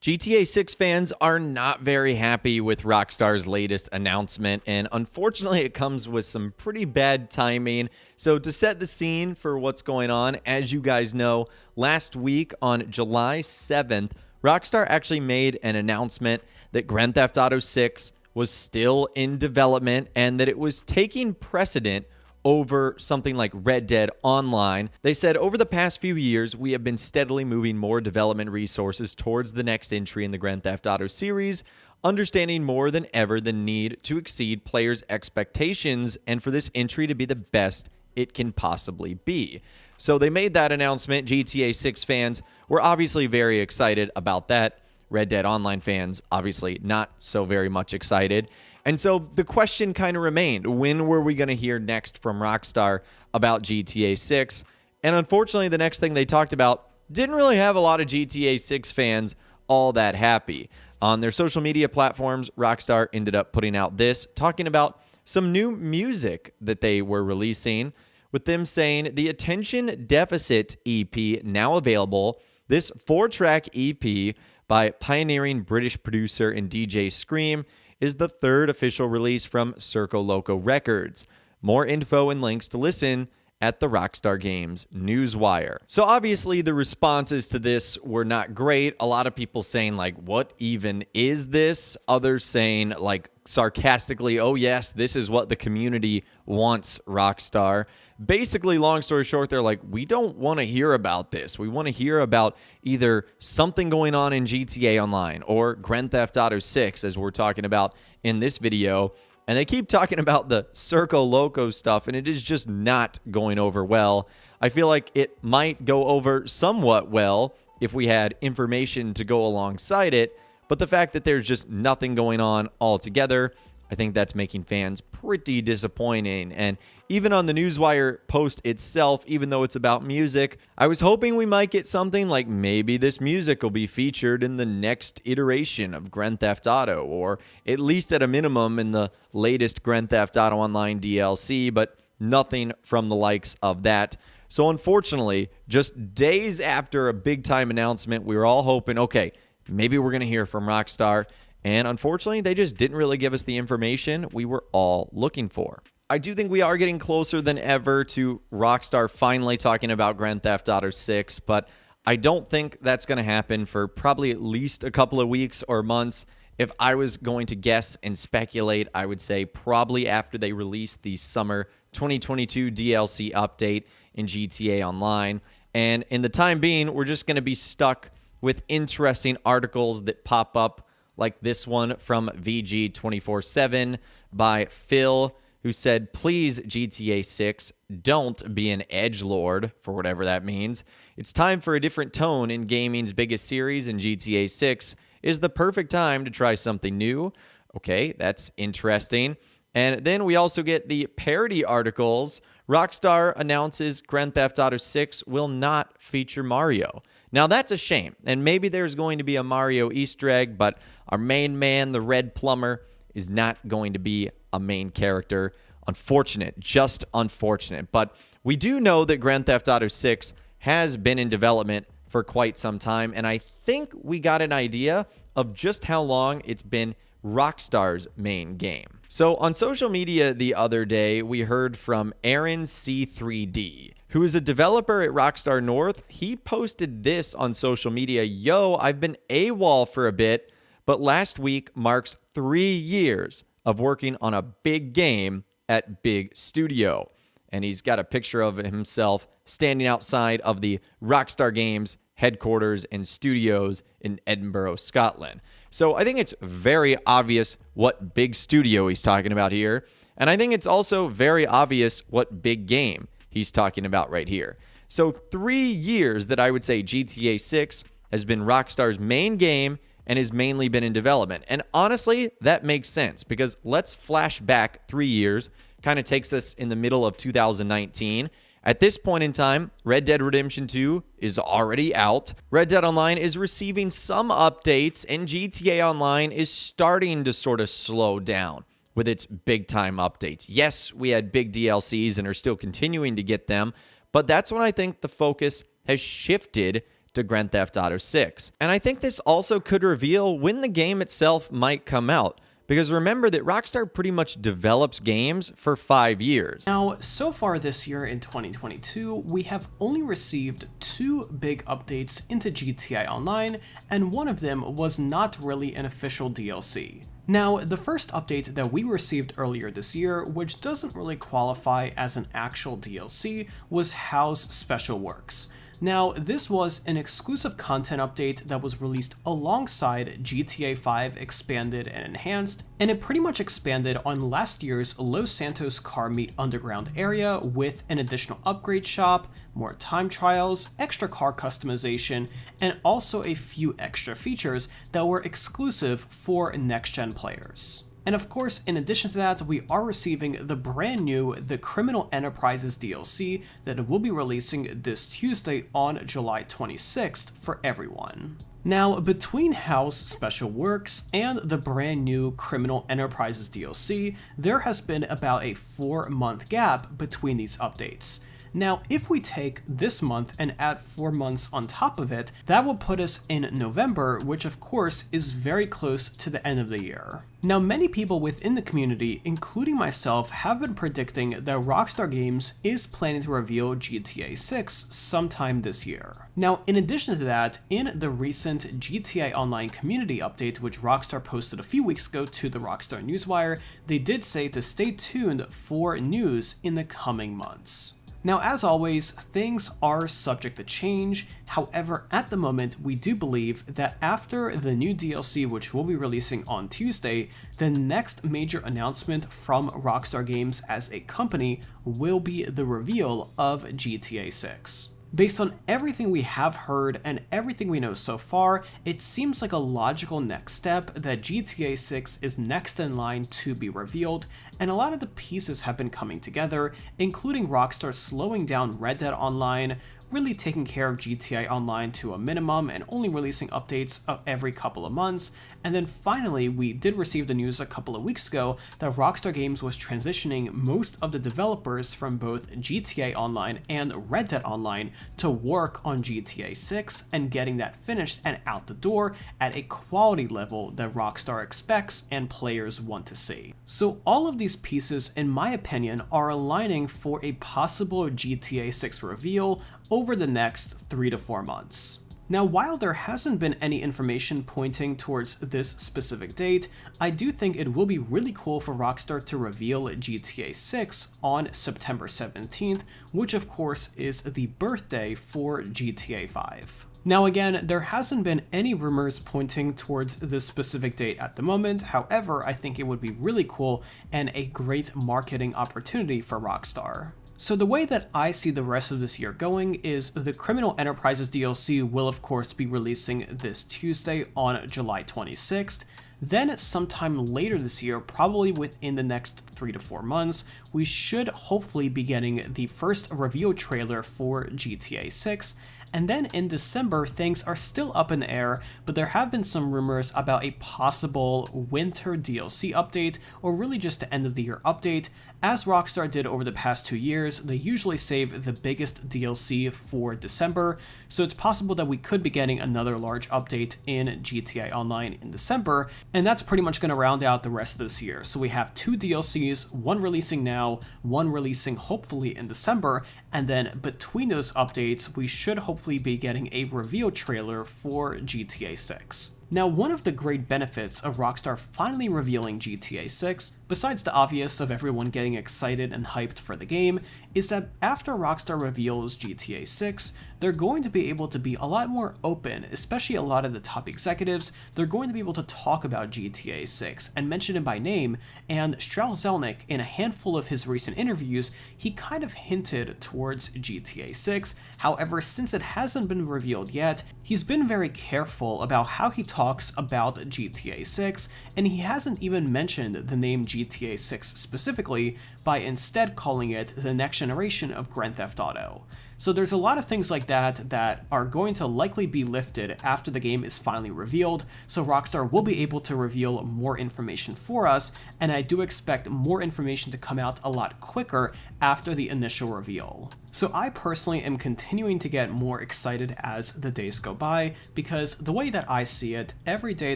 GTA 6 fans are not very happy with Rockstar's latest announcement, and unfortunately, it comes with some pretty bad timing. So, to set the scene for what's going on, as you guys know, last week on July 7th, Rockstar actually made an announcement that Grand Theft Auto 6 was still in development and that it was taking precedent over something like Red Dead Online. They said, over the past few years, we have been steadily moving more development resources towards the next entry in the Grand Theft Auto series, understanding more than ever the need to exceed players' expectations and for this entry to be the best it can possibly be. So they made that announcement. GTA 6 fans were obviously very excited about that. Red Dead Online fans, obviously not so very much excited. And so the question kind of remained, when were we going to hear next from Rockstar about GTA 6? And unfortunately, the next thing they talked about didn't really have a lot of GTA 6 fans all that happy. On their social media platforms, Rockstar ended up putting out this, talking about some new music that they were releasing, with them saying the Attention Deficit EP now available. This 4-track EP by pioneering British producer and DJ Scream is the third official release from Circo Loco Records. More info and links to listen at the Rockstar Games Newswire. So obviously the responses to this were not great. A lot of people saying like, what even is this? Others saying like sarcastically, oh yes, this is what the community wants, Rockstar. Basically, long story short, they're like, we don't want to hear about this. We want to hear about either something going on in GTA Online or Grand Theft Auto 6, as we're talking about in this video. And they keep talking about the Circo Loco stuff, and it is just not going over well. I feel like it might go over somewhat well if we had information to go alongside it, but the fact that there's just nothing going on altogether, I think that's making fans pretty disappointing. And even on the Newswire post itself, even though it's about music, I was hoping we might get something like maybe this music will be featured in the next iteration of Grand Theft Auto, or at least at a minimum in the latest Grand Theft Auto Online DLC, but nothing from the likes of that. So unfortunately, just days after a big-time announcement, we were all hoping, okay, maybe we're going to hear from Rockstar. And unfortunately, they just didn't really give us the information we were all looking for. I do think we are getting closer than ever to Rockstar finally talking about Grand Theft Auto 6, but I don't think that's going to happen for probably at least a couple of weeks or months. If I was going to guess and speculate, I would say probably after they release the summer 2022 DLC update in GTA Online. And in the time being, we're just going to be stuck with interesting articles that pop up, like this one from VG247 by Phil, who said, please, GTA 6, don't be an edgelord, for whatever that means. It's time for a different tone in gaming's biggest series, and GTA 6 is the perfect time to try something new. Okay, that's interesting. And then we also get the parody articles. Rockstar announces Grand Theft Auto 6 will not feature Mario. Now, that's a shame, and maybe there's going to be a Mario Easter egg, but our main man, the Red Plumber, is not going to be a main character. Unfortunate, just unfortunate. But we do know that Grand Theft Auto 6 has been in development for quite some time, and I think we got an idea of just how long it's been Rockstar's main game. So on social media the other day, we heard from Aaron C3D, who is a developer at Rockstar North. He posted this on social media. Yo, I've been AWOL for a bit, but last week marks 3 years of working on a big game at Big Studio. And he's got a picture of himself standing outside of the Rockstar Games headquarters and studios in Edinburgh, Scotland. So I think it's very obvious what big studio he's talking about here. And I think it's also very obvious what big game he's talking about right here. So 3 years that I would say GTA 6 has been Rockstar's main game and has mainly been in development. And honestly, that makes sense because let's flash back 3 years, kind of takes us in the middle of 2019. At this point in time, Red Dead Redemption 2 is already out. Red Dead Online is receiving some updates, and GTA Online is starting to sort of slow down with its big-time updates. Yes, we had big DLCs and are still continuing to get them, but that's when I think the focus has shifted to Grand Theft Auto 6. And I think this also could reveal when the game itself might come out. Because remember that Rockstar pretty much develops games for 5 years. Now, so far this year in 2022, we have only received 2 big updates into GTA Online, and one of them was not really an official DLC. Now, the first update that we received earlier this year, which doesn't really qualify as an actual DLC, was How's Special Works. Now, this was an exclusive content update that was released alongside GTA 5 Expanded and Enhanced, and it pretty much expanded on last year's Los Santos Car Meet Underground area with an additional upgrade shop, more time trials, extra car customization, and also a few extra features that were exclusive for next-gen players. And of course, in addition to that, we are receiving the brand new The Criminal Enterprises DLC that will be releasing this Tuesday on July 26th for everyone. Now, between How's Special Works and the brand new Criminal Enterprises DLC, there has been about a 4-month gap between these updates. Now, if we take this month and add 4 months on top of it, that will put us in November, which of course is very close to the end of the year. Now, many people within the community, including myself, have been predicting that Rockstar Games is planning to reveal GTA 6 sometime this year. Now, in addition to that, in the recent GTA Online community update, which Rockstar posted a few weeks ago to the Rockstar Newswire, they did say to stay tuned for news in the coming months. Now, as always, things are subject to change. However, at the moment, we do believe that after the new DLC, which we'll be releasing on Tuesday, the next major announcement from Rockstar Games as a company will be the reveal of GTA 6. Based on everything we have heard and everything we know so far, it seems like a logical next step that GTA 6 is next in line to be revealed, and a lot of the pieces have been coming together, including Rockstar slowing down Red Dead Online, really taking care of GTA Online to a minimum and only releasing updates every couple of months. And then finally, we did receive the news a couple of weeks ago that Rockstar Games was transitioning most of the developers from both GTA Online and Red Dead Online to work on GTA 6 and getting that finished and out the door at a quality level that Rockstar expects and players want to see. So all of these pieces, in my opinion, are aligning for a possible GTA 6 reveal over the next 3 to 4 months. Now, while there hasn't been any information pointing towards this specific date, I do think it will be really cool for Rockstar to reveal GTA 6 on September 17th, which of course is the birthday for GTA 5. Now again, there hasn't been any rumors pointing towards this specific date at the moment. However, I think it would be really cool and a great marketing opportunity for Rockstar. So the way that I see the rest of this year going is the Criminal Enterprises DLC will of course be releasing this Tuesday on July 26th. Then sometime later this year, probably within the next 3 to 4 months, we should hopefully be getting the first reveal trailer for GTA 6. And then in December, things are still up in the air, but there have been some rumors about a possible winter DLC update, or really just the end of the year update. As Rockstar did over the past 2 years, they usually save the biggest DLC for December, so it's possible that we could be getting another large update in GTA Online in December, and that's pretty much going to round out the rest of this year. So we have 2 DLCs, one releasing now, one releasing hopefully in December, and then between those updates, we should hopefully be getting a reveal trailer for GTA 6. Now, one of the great benefits of Rockstar finally revealing GTA 6, besides the obvious of everyone getting excited and hyped for the game, is that after Rockstar reveals GTA 6, they're going to be able to be a lot more open, especially a lot of the top executives. They're going to be able to talk about GTA 6 and mention it by name, and Strauss Zelnick, in a handful of his recent interviews, he kind of hinted towards GTA 6. However, since it hasn't been revealed yet, he's been very careful about how he talks about GTA 6, and he hasn't even mentioned the name GTA 6 specifically, by instead calling it the next generation of Grand Theft Auto. So there's a lot of things like that that are going to likely be lifted after the game is finally revealed, so Rockstar will be able to reveal more information for us, and I do expect more information to come out a lot quicker after the initial reveal. So I personally am continuing to get more excited as the days go by, because the way that I see it, every day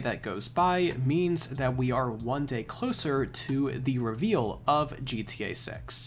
that goes by means that we are one day closer to the reveal of GTA 6.